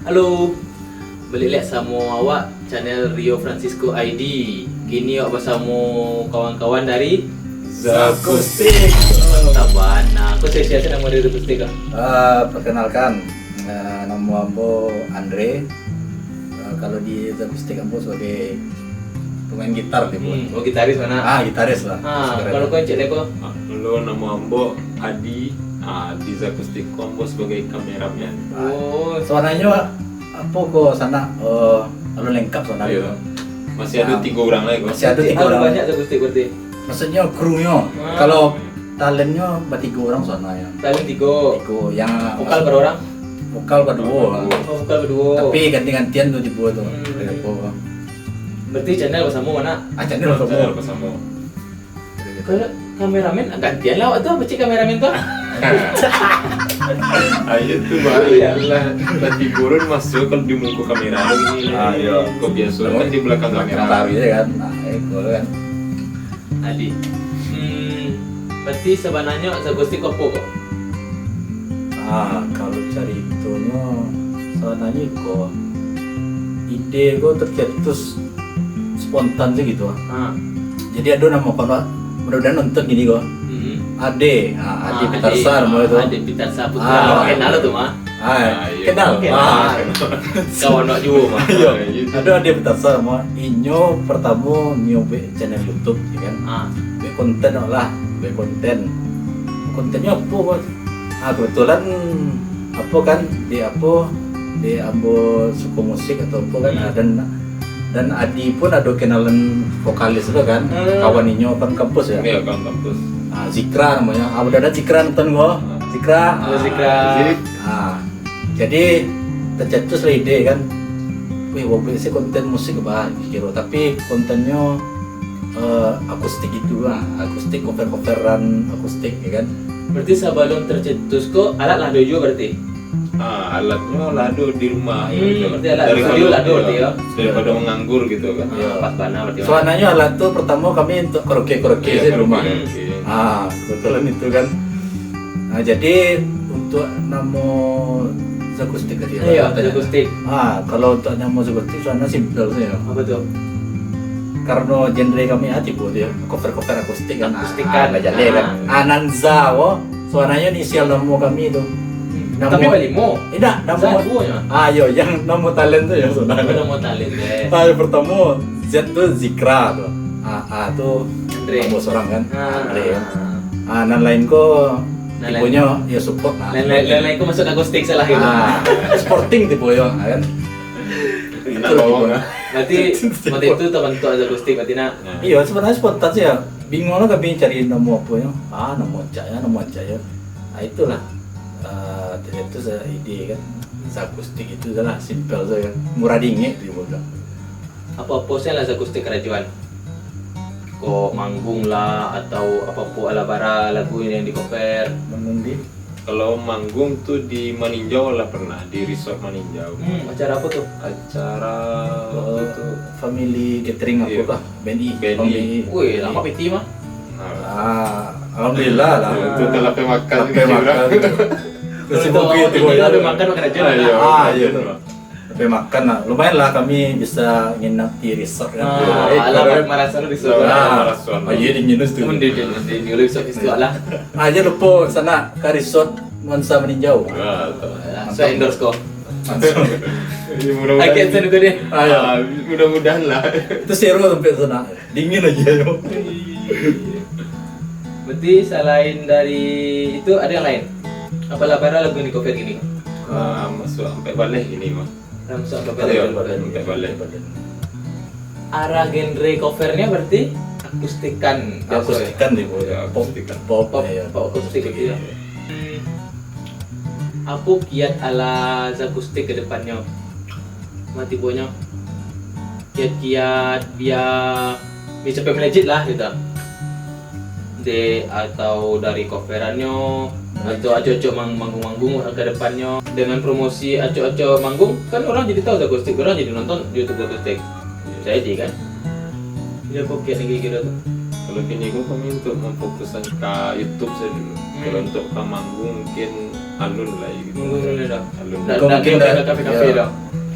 Halo, balik lagi sama awak channel Rio Francisco ID. Kini awak bersama kawan-kawan dari Zakustik. Tabana. Aku saya nama dari Zakustik kan? Perkenalkan, nama ambo Andre. Kalau di Zakustik ambo sebagai pemain gitar di Oh gitaris mana? Gitaris lah. Kalau kau cek deko? Halo, nama ambo Adi. Di Zakustik ambo sebagai kameramen. Oh, Suaranya apa kok sana? Lalu lengkap sana. Iya. Masih ada 3 orang lagi. Masih ada 3 kalau orang. banyak Zakustik berarti. Maksudnya krunya. Kalau talentnya bertiga orang sana ya. Talent 3. Tiga yang Vokal berapa orang? vokal berdua. Oh, vokal berdua. Tapi ganti-gantian tuh dibuat tuh. Berarti channel bersama mana? Acaranya lo Channel semua. bersama. Kalau kameramen gantian lah waktu apa sih kameramen tuh? Ayo tuh balik lah. Tadi burun masuk kalau di muka kamera begini. Iya. Kok biasa kan di belakang kamera. Lari ya kan. Nah, itu kan. Adi. Berarti sebenarnya Zakustik apa kok? Kalau cari itunya soalnya kok ide kok tercetus spontan sih gitu. Jadi ada nama kawan mudah-mudahan nonton gini kok. Ade, Ade Pitarsar mau itu. Ade Pitarsar Putra. Kenal tuh mah. Iya. Kenal. Kawan nak juga mah. Iya. Ada Ade Pitarsar mau inyo pertama nyoba channel YouTube ya kan. Be konten lah, be konten. Kontennya apa kok? Kebetulan apa kan di ambo suku musik atau apa kan dan Adi pun ada kenalan vokalis itu kan kawan inyo kan kampus ya. Iya, kan kampus. Zikra namanya. Udah ada Zikra nonton gua. Zikra. Zikra. Jadi tercetus lah ide kan. Wih, wabah sih konten musik bah kira tapi kontennya akustik itu lah, akustik cover-coveran akustik ya kan. Berarti sebelum tercetus kok alat lado juga berarti. Alatnya lado di rumah. Berarti alat studio lado berarti ya. Daripada menganggur gitu kan. Pas bana berarti. Soalnya alat tuh pertama kami untuk karaoke di rumah. Kebetulan itu kan. Jadi untuk nama Zakustik tadi. Iya, Zakustik. Kalau untuk nama Zakustik soalnya simpel sih ya. Apa tuh? Karena genre kami buat ya cover akustik kan. Akustik kan. Jadi kan. Ananza, soalnya inisial nama kami itu. Tapi balimo. Tidak, nama. Zabunya. Iya, yang nama talent tuh ya saudara. Udah mau talent deh. Yang pertama Z tuh Zikra tuh. A tuh Andre. nama seorang kan. Andre. Nan lain kok Nan tipenya ya support lah. Lain-lain aku masuk akustik salah gitu. Sporting tipe ya kan. Enak bawang. Berarti waktu itu teman tuh Zakustik berarti nak. Iya, sebenarnya spontan sih ya. Bingung lah kami cari nama apa ya. Nama Caya. Itulah. Itu saya ide kan. Zakustik itu adalah simpel saja. Murah dingin dia bilang. Apa-apa sih lah Zakustik kerajuan? Kok manggung lah atau apa-apa ala bara lagu yang di cover. Mengundi. Kalau manggung tuh di Maninjau lah pernah, di resort Maninjau. Acara apa tuh? Acara waktu itu Family gathering apa Iya. kah? BNI. BNI. Wih, lama piti mah. Alhamdulillah lah. Itu telah makan Sampai makan. Terus Kalau mobil itu ada makan kerajuan. Iya. Sampai makan lah. Lumayan lah kami bisa nginap di resort kan. Alamat Marasano di sana. Iya di minus tuh. Di New Resort Festival lah. Aja lupa sana ke resort Nuansa Meninjau. So endorse kok. Mudah-mudahan. Akhirnya juga deh. Mudah-mudahan lah. Itu seru sampai sana. Dingin aja yo. Berarti selain dari itu ada yang lain? Apa labara lagu yang di cover gini? Masuk sampai balik ini mah. Langsung cover Iya, lagu. sampai balik. Arah genre covernya berarti akustikan. Akustikan deh Ya, pop akustikan. pop Pop, ya. pop akustik gitu ya. Apa kiat ala Zakustik ke depannya? Mati bonya. Kiat-kiat biar bisa melejit lah gitu. Atau dari coverannya atau aco-aco manggung-manggung ke depannya dengan promosi aco-aco manggung kan orang jadi tahu Zakustik, orang jadi nonton YouTube Zakustik. Saya jadi kan. Dia kok kiat kayak gitu tuh. Kalau kini kami untuk memfokuskan ke YouTube saja dulu. Kalau untuk ke manggung mungkin alun lah gitu. Mungkin dah. Alun. Nggak Mungkin nggak dah- kafe-kafe ya. dah.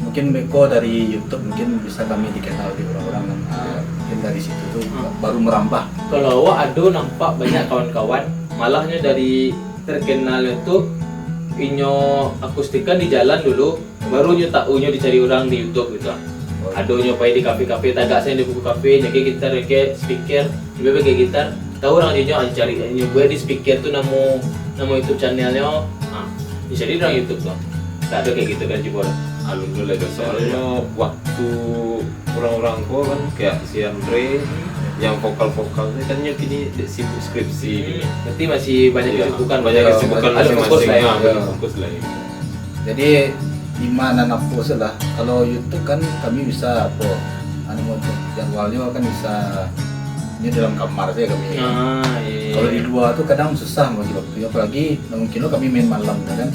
Mungkin Beko dari YouTube mungkin bisa kami dikenal di orang-orang mungkin dari situ tuh baru merambah. Kalau awak ada nampak banyak kawan-kawan, malahnya dari terkenal itu inyo akustikan di jalan dulu, baru nyo tahu nyo dicari orang di YouTube gitu. Ada nyo pai di kafe-kafe, tagak saya di buku kafe, nyake gitar, nyake speaker, nyake kayak gitar. Tahu orang nyo cari nyo gue di speaker tuh nama YouTube channelnya, jadi orang YouTube tuh. Tak ada kayak gitu kan Jibor. Alun dulu lah soalnya waktu orang-orang kok kan kayak si Andre yang vokal-vokal kan kini sibuk skripsi. Berarti masih banyak Iya, kesibukan, banyak kesibukan ada fokus masing-masing. lah ya. Banyak fokus lah ya. Jadi di mana nafsu lah. Kalau YouTube kan kami bisa apa? Anu jadwalnya kan bisa ini dalam kamar saja kami. Iya. Kalau di luar tuh kadang susah bagi waktu, apalagi mungkin lo kami main malam kan.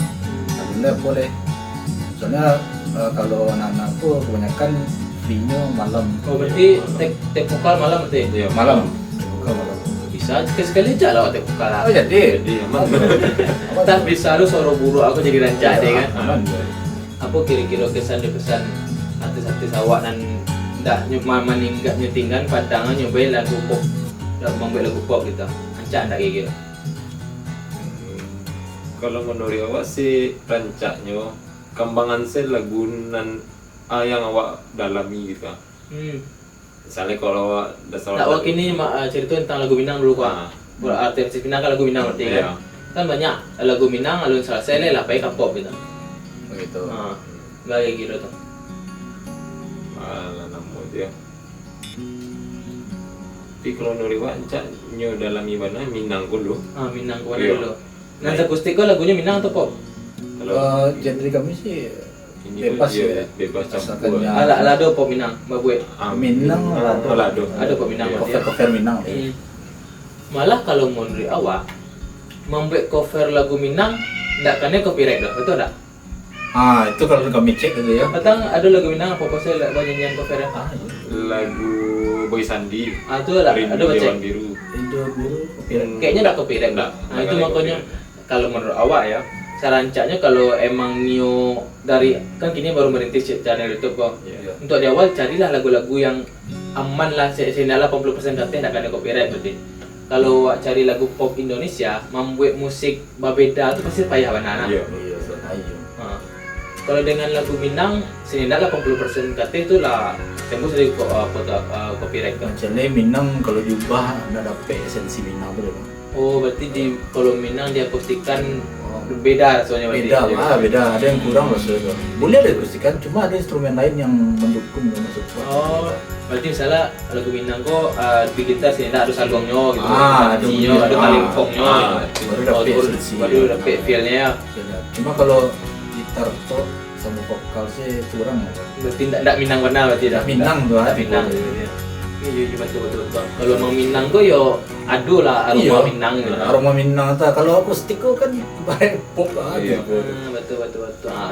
Alhamdulillah boleh. Soalnya kalau anak-anak tuh kebanyakan free-nya malam. Oh berarti tek vokal malam berarti? Iya, Malam. Bukan malam. Bisa sekali aja lah tek vokal lah. Oh jadi. Jadi aman. Tak bisa lu suara buruk aku jadi rancak deh kan. Aman. Apa kira-kira kesan artis-artis awak nan ndak meningkat nyetingkan padangan nyobain lagu pop, membuat lagu pop gitu. Rancak ndak kayak gitu. Kalau menurut awak sih rancaknya kembangan saya lagu nan yang awak dalami gitu. Misalnya kalau awak dasar Tak awak ini cerita tentang lagu Minang dulu Ah. kok. Artis Minang kan lagu Minang berarti kan. Iya. Kan banyak lagu Minang alun selesai lah pakai ke pop gitu. Begitu. Nggak kayak gitu tuh. Malah namo dia. Tapi kalau menurut awak rancak nyo dalami mana Minang dulu. Minang kemana Iya. dulu. Nah, akustik kok lagunya Minang atau pop? Genre kami sih Ini bebas dia ya. bebas Asalkan campur. ya. Lado pop Minang, Mbak Bue. Minang lado. Lado. Ada pop Minang berarti ya. Cover Minang. Malah kalau menurut awak membuat cover lagu Minang ndak kena copyright dah, betul tak? Itu kalau kami cek gitu ya. Batang ada lagu Minang apa pasal nyanyian covernya? Lagu Boy Sandi. Itu ada Rindu baca. Dewan Biru. Indo biru copyright. Kayaknya ndak copyright dah. Nggak Itu ada makanya copyright. kalau menurut awak ya, cara rancaknya kalau emang Nio dari kan kini baru merintis channel YouTube kok. Iya. Untuk di awal carilah lagu-lagu yang aman lah, sehingga 80% katanya ndak kena copyright berarti. Kalau awak cari lagu pop Indonesia, membuat musik berbeda itu pasti payah benar. Iya. Iya, ayo. Kalau dengan lagu Minang, sehingga 80% kata itu lah tembus dari copyright kan. Macamnya Minang kalau diubah nggak dapet esensi Minang tuh. Oh berarti kalau Minang dia akustikan beda rasanya berarti. Beda. Ada yang kurang maksudnya. Boleh ada akustikan, cuma ada instrumen lain yang mendukung maksud gua. Oh berarti misalnya lagu Minang kok di gitar sehingga ada salgongnya gitu, ada nasinya, bunyi. ada kalingkongnya, Baru dapet esensi. baru dapet feelnya ya. Beda. Cuma kalau gitar tuh sama vokal sih kurang. Berarti tidak Minang benar berarti dah. Minang tuh. Nggak Minang. Iya betul. Kalau mau Minang kok yo adu lah aroma Minang gitu. Aroma Minang tuh kalau akustik kok kan ibarat pop Iya. aja. Betul.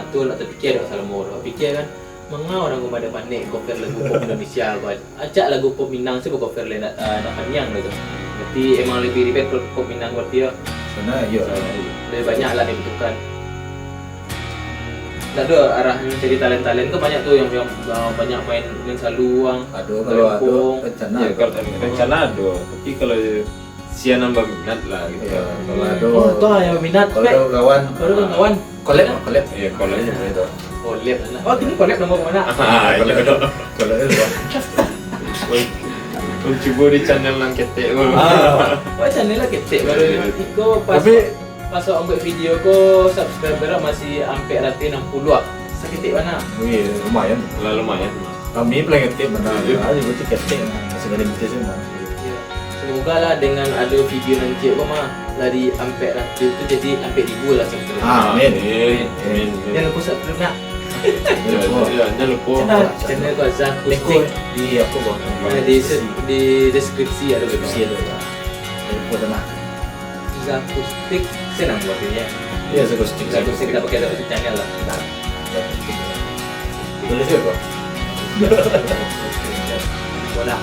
Itu lah terpikir dah kalau mau pikir kan. Mengapa orang pada panik cover lagu pop Indonesia buat acak lagu pop Minang sih buat cover lain nak panjang gitu. Berarti emang lebih ribet pop Minang berarti ya. Karena iya. Lebih banyak lah dibutuhkan. Tak ada arahnya jadi talent-talent tuh banyak tuh yang banyak main dengan saluang. Aduh kalau ada Kampung. rencana. Ya, kalau rencana ada, tapi kalau sia nambah minat lah gitu. Iya, kalau ada. Oh, tuh yang minat. Kalau ada kawan. Kalau ada kawan. Collab. Iya, kalau Itu. Collab lah. Oh, ini collab nama mana? iya. Kalau itu. Mencoba di channel lang ketek. Wah, channel lah ketek baru. Iko pas Tapi pas ambil video ko subscriber masih sampai rati 60 ah. Sakit mana? wih lumayan. Lah lumayan. Kami paling ketik benar. Iya. Ada berarti ketik masih ada di sini mah. Ya. Semoga lah dengan ada video nanti kok mah dari sampai rati itu jadi sampai 1000 lah subscriber. Amin. Amin. Jangan lupa subscribe nak. Jangan lupa. Channel ko Zah Link Kustik. di aku kok. Di deskripsi ada deskripsi begitu. ada. Aku dah mah. Zah Kustik senang buatnya. Iya, sekustik. Zah Kustik kita pakai dapat channel lah. Boleh sih kok. Bola.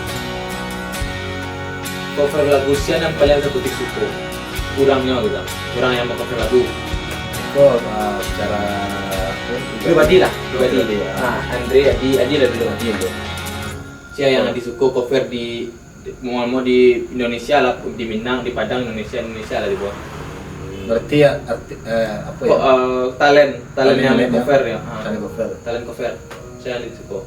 Cover lagu sian yang paling aku suka. Kurangnya gitu. Kurang yang mau cover lagu. kok secara Pribadi lah, pribadi. Pribadi, ya. Nah, Andre Adi lah dulu. Siapa yang disuko cover mau di Indonesia lah, di Minang, di Padang, Indonesia lah dibuat. Berarti ya apa ya? Talentnya Talent, cover ya. Talent cover. Talent cover. Saya yang disuko.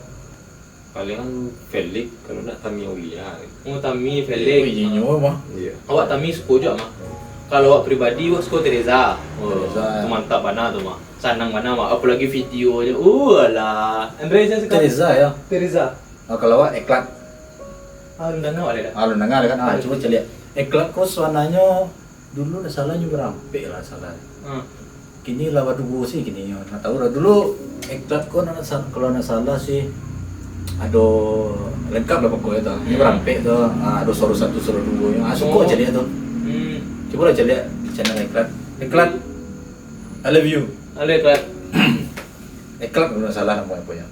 Palingan Felix kalau nak Tami Aulia. Mau Tami, Oh, Felix. iya mah. Iya. Awak Tami suko juga mah. Kalau awak pribadi awak suko Teresa. Teresa. Itu mantap mana tuh mah. Sanang mana mah. Apalagi videonya. Alah. Andre saya suka. Teresa ya. Teresa. Kalau awak eklat, Udah nggak ada. lu dengar kan? Coba lihat. Eklat kok suananya dulu ada salahnya berampe lah salah. Kini lawan dulu sih kini nggak tahu lah dulu eklat kok kalau nggak salah sih ada lengkap lah pokoknya tuh. Ini berampe tuh. Ada suara satu suara dua yang suka aja lihat tuh. Coba lah lihat channel eklat. Eklat, I love you. Ada iklan. Eklat nggak salah namanya pokoknya.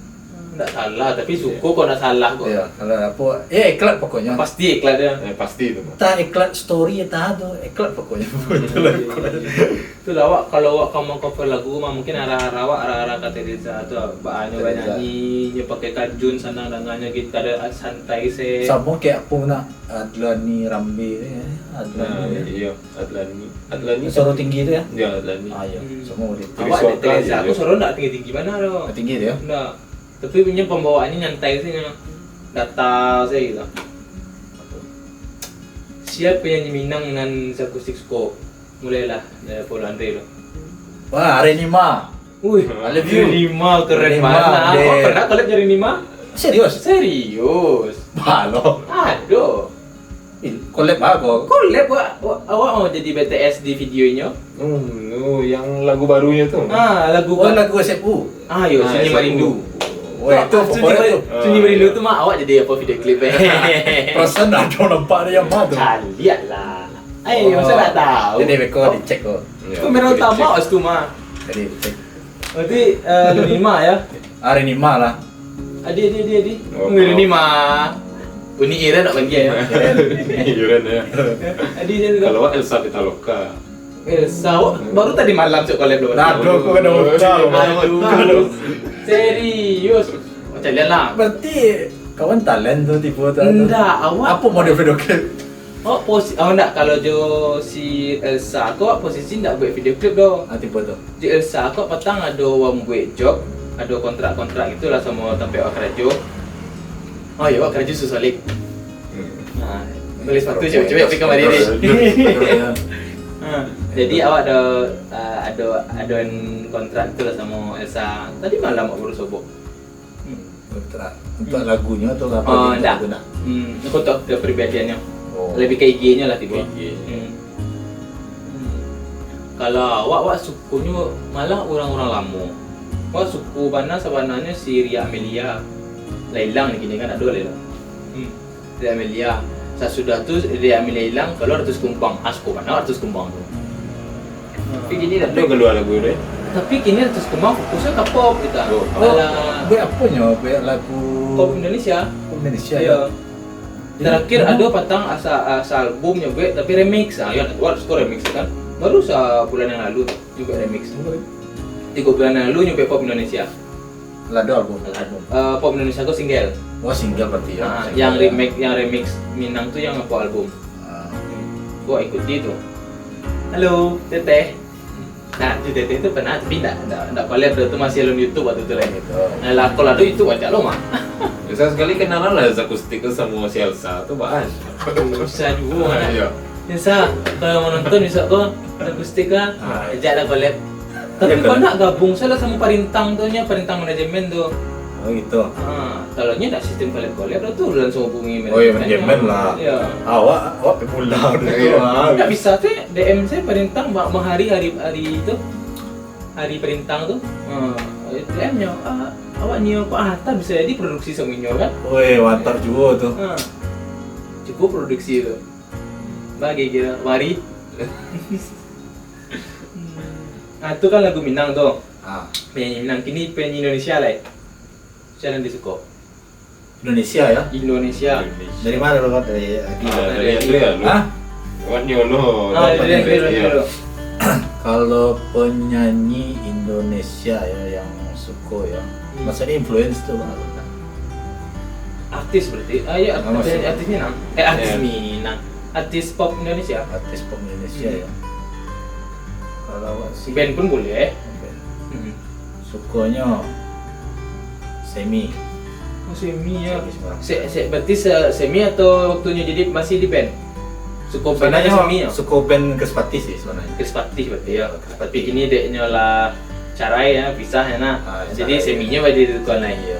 Nggak salah, tapi suko kok nggak salah kok. Iya, kalau apa? Eklat pokoknya. Pasti iklan dia. Pasti itu. Tak eklat story tak ada eklat pokoknya. Itu lah awak kalau awak kamu cover lagu mah mungkin arah-arah kata Teresa tuh bahannya Teresa. nyanyi pakai kajun sana dengannya gitu ada santai se. Sama kayak apa nak Adlani Rambe Nah, Adlani. iya, Adlani Suara tinggi itu ya? Ya, Adlani. Iya, semua udah Awak ada suaka Teresa, aja, aku ya. suruh nggak tinggi-tinggi mana loh. tinggi itu ya? Enggak. Tapi punya pembawaannya nyantai sih memang. Data saya gitu. Siapa penyanyi Minang dengan akustik scope? Mulailah dari Paul Andre lo. Wah, Renima. Wih, I love you. Nima keren Nima, banget. deh. Kau pernah collab dari Nima? Serius? Serius? Halo. Aduh. Collab aku. Collab awak mau jadi BTS di videonya? No, yang lagu barunya tuh. Lagu Oh, lagu SFU. Ayo, Sunyi SFU. Merindu. Wah, itu pokoknya tuh. Sunyi Merindu tuh mah awak jadi apa video klipnya? Perasaan ada nampak dia yang mana tuh. Lihat lah. Ayo, masa nggak tahu? Jadi beko dicek kok. Ya, Kamera utama os tuh mah. Jadi dicek. Berarti Nima ya? Renima lah. Adi. Oh, Nima. Uni Ira nak bagi ya? Yuran ya. Adi dia juga. Kalau Elsa Pitaloka. Elsa, baru tadi malam cok collab lo. Aduh, kok kena tahu. Aduh. Serius. Macam lihat lah. Berarti kawan talent tuh tipe tuh. Enggak, awak. Apa model video klip? Enggak, kalau si Elsa kok posisi enggak buat video klip doh. Tipe tuh. Di Elsa kok petang ada orang buat job, ada kontrak-kontrak itulah sama tempat awak kerja. Oh iya, awak kerja susolik. Nah, tulis sepatu coba pergi kamar ini. Jadi awak ada kontrak itulah sama Elsa. Tadi malam awak baru sobok. Kontrak untuk lagunya atau apa? Oh, gitu, enggak. enggak. Aku tahu kepribadiannya. Oh. Lebih ke IG-nya lah tiba. IG. Kalau awak sukunya malah orang-orang lama. Awak suku mana sebenarnya si Ria Amelia. Hilang nih gini kan ada Ria. Ria Amelia. Sesudah tu Ria Amelia hilang kalau ratus kumbang. Suku mana ratus kumbang tu. Tapi gini dah. Ada keluar lagu deh. Tapi kini ratus kumbang fokusnya ke pop kita. Oh, Alah, Be apa nya? Be lagu pop Indonesia. Indonesia Iya. ya. Terakhir ada patang asa albumnya gue tapi remix. Ya harus kau remix kan. Baru sebulan yang lalu juga remix. 3 bulan yang lalu nyampe pop Indonesia. Lado album. Pop Indonesia itu single. Oh, single berarti ya. Nah, Single. yang remix Minang tuh yang apa album? Ah. Gua ikuti tuh. Halo, Teteh. Nah, si Teteh itu pernah tapi enggak collab tuh masih dalam YouTube waktu itu lah. Gitu. Nah, lah kalau ada itu aja lo mah. Bisa sekali kenalan lah akustik sama si Elsa tuh bahan. Bisa juga. Iya. Bisa kalau mau nonton bisa kok akustik kan. Ah, Ajak lah collab. Tapi Ya, kau collab. nak gabung salah sama Parintang tuh nya, Parintang manajemen tuh. Oh gitu. Kalau nya ada sistem collab tuh langsung hubungi Oh iya, manajemen lah. Iya. Awak pemula udah. Iya. Nggak bisa tuh DM saya Parintang hari itu hari Parintang tuh. DM-nya awak nio Pak Hatta bisa jadi produksi semuanya kan? Woi, mantap juga tuh. Cukup produksi itu. Bagi kira mari. Nah itu kan lagu Minang tuh. Penyanyi Minang kini penyanyi Indonesia lah. Siapa yang disuka? Indonesia ya. Indonesia. Dari mana lo kan? Dari Dari Andre ya lu. Hah? Wan Yolo. Dari Iya. dulu. Kalau penyanyi Indonesia ya yang suko ya, maksudnya influence tuh Bang. Artis berarti? Iya, Nggak masuk. artis Minang. Artis Iya. Minang. Artis pop Indonesia. Artis pop Indonesia ya. Kalau si Band pun boleh. band. Hmm. Sukonya semi. Oh, semi ya. Semi sekarang. Berarti semi atau waktunya jadi masih di band? Suko band aja Sebenarnya semi ya? suko band Krispati sih sebenarnya. Krispati berarti ya. Krispati. Tapi ini deknya lah carai ya, pisah ya nak. Ah, Jadi carai. seminya berarti di tuan lain. Iya.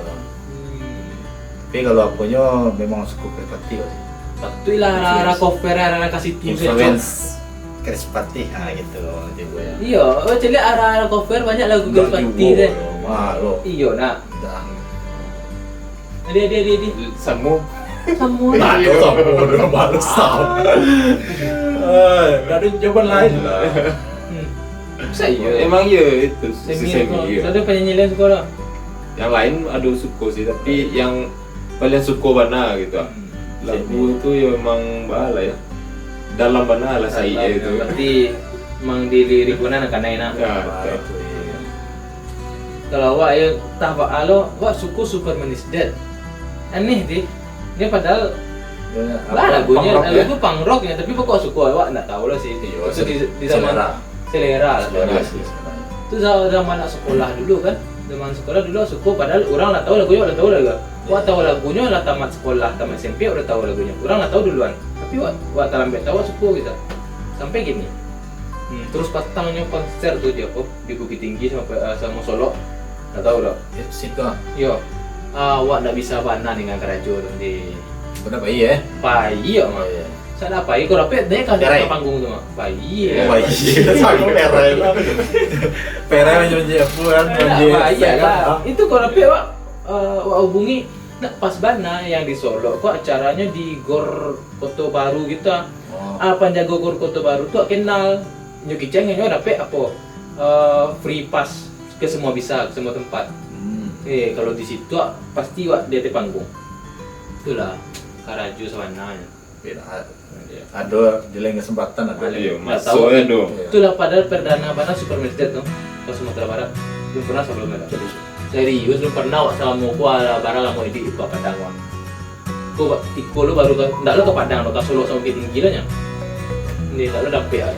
Tapi kalau akunya memang suko Krispati sih. Betul lah, arah cover, arah kasih tim Influence Krispati, gitu juga ya. Iya, jadi arah cover banyak lagu Krispati deh. Malu. Iya nak. Dah. Dia. Samu Semua. Malu sama udah malu sama. Gak ada jawaban lain lah. Saya emang iya itu semi semi iya. ada penyanyi lain sekolah. Yang lain ada suko sih, tapi yang paling suko bana gitu. Lagu itu ya memang bala ya. Dalam bana lah saya itu. Berarti emang dilirik mana anak enak. Ya, Itu, iya. Kalau awak ya tak alo, awak suku Superman is Dead. Aneh deh. Dia padahal Ya, lah lagunya punk rock ya? lagu punk rock ya, tapi kok suku awak enggak tahu lah sih. Iya, Itu di zaman selera lah. Selera sih sebenarnya. Itu zaman anak sekolah dulu kan. Zaman sekolah dulu suku padahal orang lah tahu lagunya, udah tahu lagu. Wah tahu lagunya lah tamat sekolah, tamat SMP udah tahu lagunya. Orang lah tahu duluan. Tapi wah terlambat tahu suku gitu. Sampai gini. Terus patangnya konser tuh dia kok di Bukit Tinggi sama Solo. Enggak tahu dah. Situ Yo. Awak ndak bisa bana dengan kerajo di udah bayi ya. Pai ya mah. Saya apa kau dapat deh kan Perai. di panggung tuh mah. Pai Oh, ya. bayi. Sama perai lah. Perai menjadi apa kan? Pai ya lah. Itu kau dapat wak hubungi nak pas bana yang di Solo kok acaranya di Gor Kota Baru gitu. Oh. Penjaga Gor Kota Baru tuh kenal Nyuki Ceng yang dapat apa? Free pass ke semua bisa, ke semua tempat. Kalau di situ pasti wak dia di panggung. Itulah Karajo Sawananya. Beda. Ada di lain kesempatan ada. Iya, Nggak tahu. masuknya dong. Itulah padahal perdana bana Superman Dead tuh ke Sumatera Barat. Belum pernah sebelumnya. Serius belum pernah wak sama mau ala barang lah mau di Padang wak. Tiko lu baru kan, ndak lu ke Padang lo ke Solo sama Bukit Tinggi lah nya. Ini ndak lu dapet ya.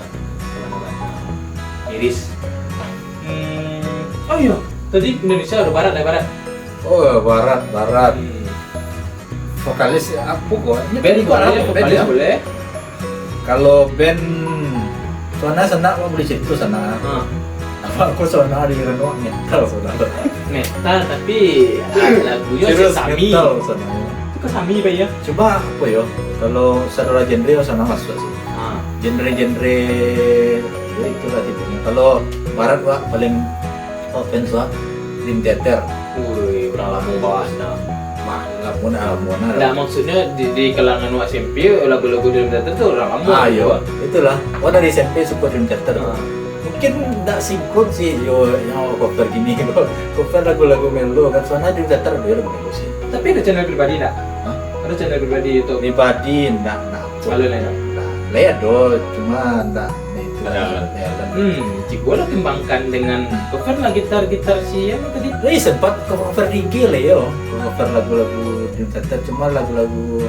Iris. Oh iya, tadi Indonesia udah barat lah barat. Oh, barat. Vokalis apa kok? Band boleh, vokalis boleh. Kalau band sana mau beli situ sana. Apa aku sana di Reno metal saudara. Metal tapi lagunya si Serius Sami. metal sana. Itu ke Sami Pak ya. Coba apa yo? Kalau saudara genre sana masuk sih. Genre-genre ya itulah tipenya. Kalau barat Pak paling offense Pak Dream Theater. Wih, orang lama bawahnya. Lamun. Nah maksudnya di kalangan SMP lagu-lagu Dream Theater tuh orang lama. Ayo, itulah. Oh dari SMP suka Dream Theater. Ah. Mungkin nggak sinkron sih yo yang cover gini. Cover lagu-lagu melo kan soalnya Dream Theater dia lagu melo sih. Tapi ada channel pribadi enggak? Hah? Ada channel pribadi YouTube. Pribadi nggak Kalau lain. lihat do cuma nggak itu Ada. Cikgu lah kembangkan dengan cover lah gitar-gitar siapa tadi? sempat cover reggae lah yo cover lagu-lagu Dream Theater cuma lagu-lagu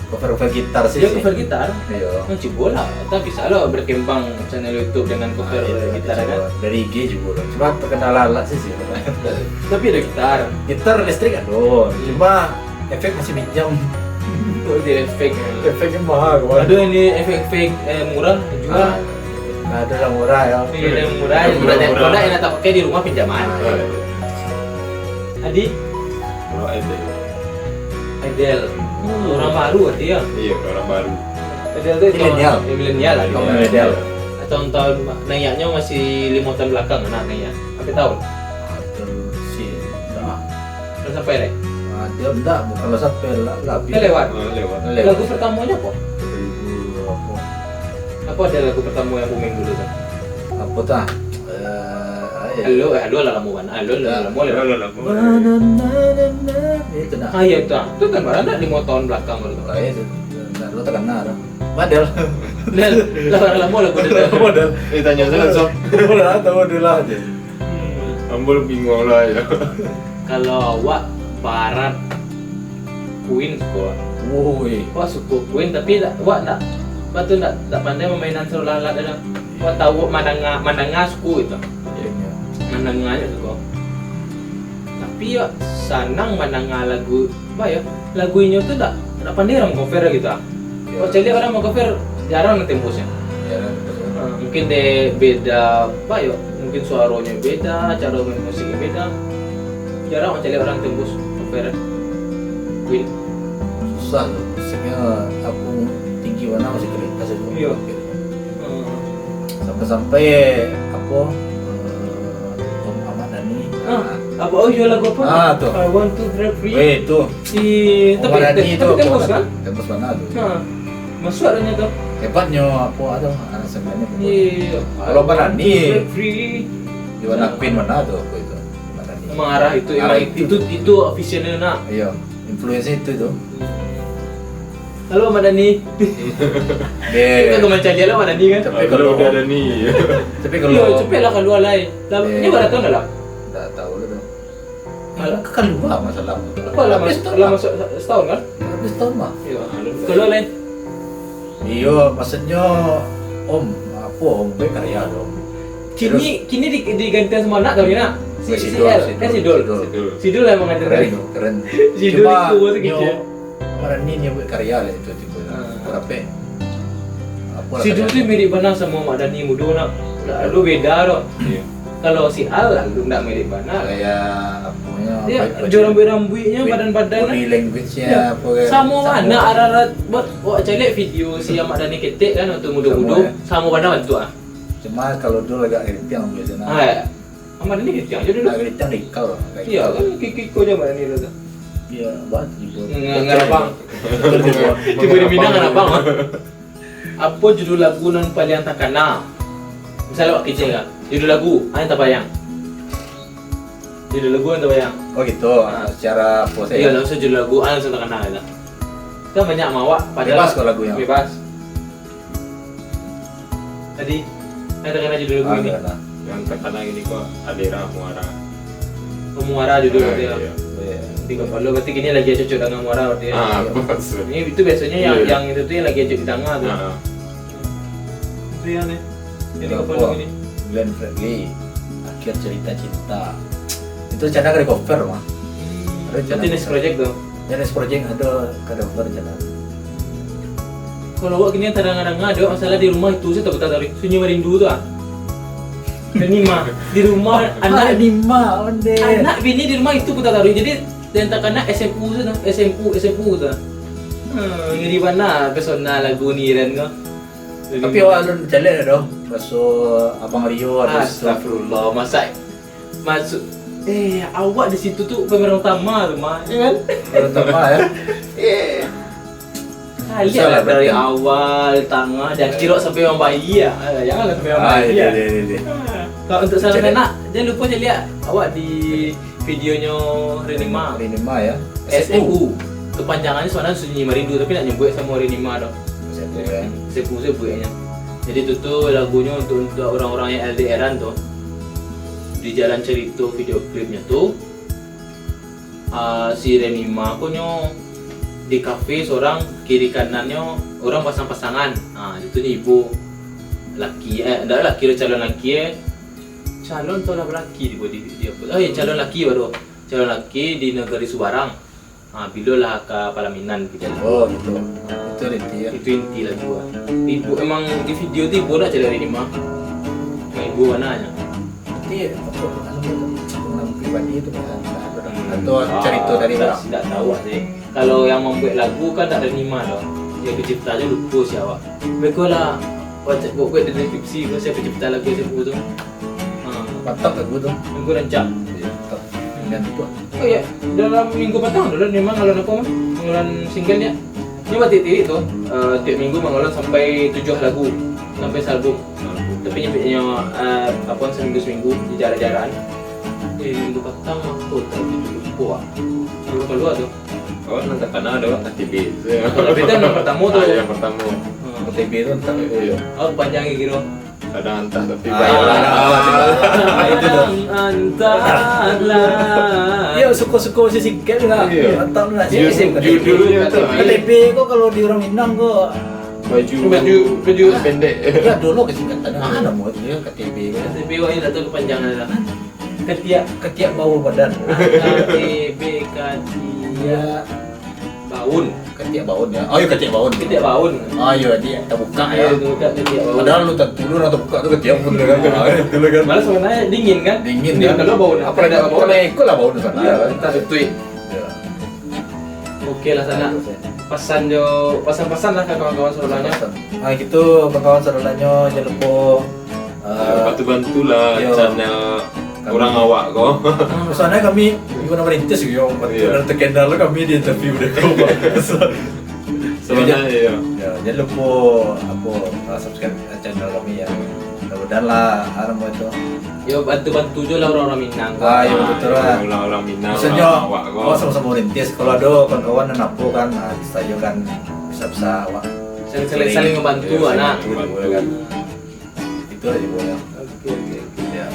cover gitar sih Dia cover gitar. iya Cikgu lah, tapi bisa lo berkembang channel YouTube dengan cover gitar kan? dari reggae juga cuma terkenal alat sih Tapi ada gitar. gitar listrik ada cuma efek masih minjam Itu dia efek. efeknya mahal Ada ini efek-efek murah jual. nggak ada yang murah ya Ini ada yang murah, produk yang tak pakai di rumah pinjaman. Adi, Kalau ada. Adele, orang baru dia. Iya, orang baru. Adele itu Milenial. milenial lah. Kaum milenial. Tahun-tahun nayaknya masih 5 tahun belakang anak naya. Berapa tahun? Ada sih enggak Udah sampai deh. dia enggak kalau sampai lebih Dia lewat. Lewat. Lagu pertamanya apa? 2000 apa Apa ada lagu pertama yang booming dulu tuh? apa tah Halo lah kamu kan. Halo lah kamu lewat. itu nah Ah iya tuh. Itu kan baru ada 5 tahun belakang baru tuh. itu lo terkenal Model. Dan lama lagu dia. Model. Tanya saya langsung. Model atau model aja. Ambul bingung lah ya. Kalau awak barat Queen suka. Woi. Awak suka Queen tapi awak tak pandai memainan seluruh alat dah. Awak tahu mandanga suku itu. Mandanganya suka. Tapi awak sanang mandanga lagu apa ya? Lagunya tuh tak pandai orang cover gitu. Awak cari orang mau cover jarang tembusnya. Mungkin dia beda apa ya? Mungkin suaranya beda, cara main musiknya beda. Jarang cari orang tembus cover Queen. Susah tuh. Musiknya aku tinggi mana masih kereta saja. Iya. Sampai-sampai aku Om Ahmad Dhani. Apa jual lagu apa? Tuh. I want to break free. Itu. Si Om Ahmad Dhani itu tembus kan? Tembus mana tuh? Masuk adanya tuh. Hebatnya aku ada anak sebenarnya. Iya. Kalau Ahmad Dhani Break free. di warna Queen mana tuh aku itu. Ahmad Dhani. Emang arah itu, Arah itu officialnya nak. Iya, influencer itu tuh. Halo Ahmad Dhani. Kita Deh. kemarin dia lah Ahmad Dhani kan. Tapi Kalau kalau udah ada nih. tapi Iya, kalau cepet lah keluar lain. Ini baru tahun dah lah. enggak tahu lu tuh. Malah Kan lupa masalah. apa lama lama setahun kan? Habis tahun mah. Iya. Keluar lain. Iya, maksudnya Om, apa Om B karya dong. Kini digantikan sama anak kami nak. Si Sidul, L, Sidul, kan Sidul. Sidul. Sidul lah mengajar Keren, tadi. keren. Sidul itu waktu kecil. Kemarin ini nyebut karya lah itu tipe. Berapa? Apa lah Sidul karya? tu mirip mana sama Ahmad Dhani muda nak. Lalu beda dong. Iya. Kalau si Al lalu tak mirip mana. Kayak apanya? Dia jual rambut-rambutnya, badan-badan. Body lah. language-nya Ya, apa kayak sama mana arah buat cari video si Ahmad Dhani ketik kan waktu muda-muda Sama, ya. sama mana waktu ah. Cuma kalau dulu agak keriting biasanya. Ah, Ahmad Dhani ketik aja dulu. Agak keriting dikau lah. kayak Iya gitu. kan kiki aja Ahmad Dhani dulu. Iya, banget gitu. Ngarapang. Tiba di Minang ngarapang. Apa judul lagu non paling tak kenal? Misalnya wak kecil kan, judul lagu, tak bayang. Judul lagu tak bayang. Oh gitu, secara pose. Iya, langsung judul lagu, langsung tak kenal itu. Kan banyak mawak, Bebas kok lagunya. Bebas. Tadi, tak kenal judul lagu ini. Ada. Yang terkenal ini kok Adera Muara. Muara judul dia. Iya. Di kepala berarti gini lagi cocok dengan Muara dia. Bos. Ini itu biasanya yang itu tuh yang lagi cocok di tengah tuh. Itu yang nih. Ini kepala ini. Glenn Fredly, akhir cerita cinta. Itu rencana ada cover mah. Berarti next project tuh. Next project ada cover rencana. Kalau awak gini kadang-kadang ada masalah di rumah itu saya tak betah dari sunyi merindu tuh ah. Dan mah di rumah anak lima onde. anak bini di rumah itu kita taruh jadi dan tak kena SMU tu SMU tu. Ngeri mana pesona lagu ni kan kau. Tapi awak alun jalan dah doh. Masuk Abang Rio ada Astagfirullah masuk awak di situ tuh pemeran utama tu mah ya kan. pertama ya. Kali Salah lah dari berarti. awal tengah dan kira sampai orang bayi ya. Janganlah sampai orang bayi ya. Iya. Kalau untuk saran Jadi- anak, jangan lupa je lihat awak di videonya Renima Lima ya. SMU. Kepanjangannya sebenarnya Sunyi Merindu tapi nak nyebut sama Renima dah. SMU kan. SMU sebutnya. Jadi itu tuh lagunya untuk orang-orang yang LDRan tuh. Di jalan cerita video klipnya tuh si Renima punya di kafe seorang kiri kanannya orang pasang-pasangan. Itu nih ibu laki enggak laki calon laki calon atau laki dia calon laki baru calon laki di negeri Subarang. Bila lah ke Palaminan gitu. Oh gitu. Itu inti ya. Itu inti lah gua. Ibu emang di video tu ibu nak cari Renima. Ibu mananya? Nanti apa pengalaman pribadi itu kan atau cerita dari orang. Tidak tahu sih. Kalau yang membuat lagu kan tak ada Renima dah. Dia pencipta aja lupa siapa. Mereka lah buat dari fiksi siapa pencipta lagu siapa tu. Mantap kan gua tuh. Minggu rancak. Mantap. Dan itu Oh ya, dalam minggu petang dulu memang kalau apa mah mengeluarkan singlenya. Ini buat titik itu, tiap minggu mengeluarkan sampai 7 lagu, sampai album. Tapi nyampe-nya apa seminggu di jarak-jarakan. Di minggu petang aku tak lupa. Lalu keluar tuh. Oh, nanti karena ada ATB. Kalau kita yang pertama tuh. Yang pertama. KTP itu entar. Iya. Oh, panjangnya gitu. Kadang entah tapi Ah, bayar. itu tuh. Entahlah. Iya, suka-suka si singkat lah. Iya. Atau lah Judulnya tuh. KTP kok kalau di orang Minang kok. Baju pendek. Ya dulu kesingkatan ada mau dia KTP kan. KTP ini atau kepanjangan lah. Ketiak bau badan. KTP Katia Baun. Ketiak baun ya. Oh iya ketiak baun. Ketiak Baun. Oh iya dia terbuka Iya, ya. itu kan Ketiak Baun. Padahal lu tentu lu atau buka tuh ketiak pun kan. Dulu kan. Malah sebenarnya dingin kan? Dingin kan? Kalau baun. Apa ada baun ikut lah baun sana. Iya, entah tweet. Iya. Oke lah sana. Pesan-pesan lah ke kawan-kawan saudaranya. Nah gitu kawan saudaranya jangan lupa Bantu-bantulah Yo. channel Kami- orang awak kok. soalnya kami gimana merintis gitu yang bantu Iya. dan terkendala kami di interview deh kau. Sebenarnya iya. Ya, jangan lupa subscribe channel kami ya. Mudah-mudahan lah mau itu. Yo bantu-bantu juga lah orang-orang Minang. Ah, iya, betul lah. Orang Minang, Maksudnya, orang awak kok. oh sama-sama merintis. Kalau ada kawan-kawan yang napu kan, nah bisa aja kan bisa wah. Saling membantu Iya, anak. saling Boleh kan. Itu aja boleh. Oke. Ya.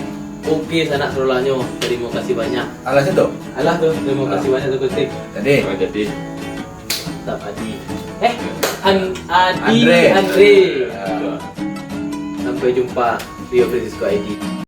Oke sanak saudaranya. Terima kasih banyak. Alasnya tuh. Alah tuh, terima kasih banyak tuh Kutik. Tadi. Oh, jadi Tetap Adi. Adi Andre. Andre. Ya. Sampai jumpa Rio Francisco ID.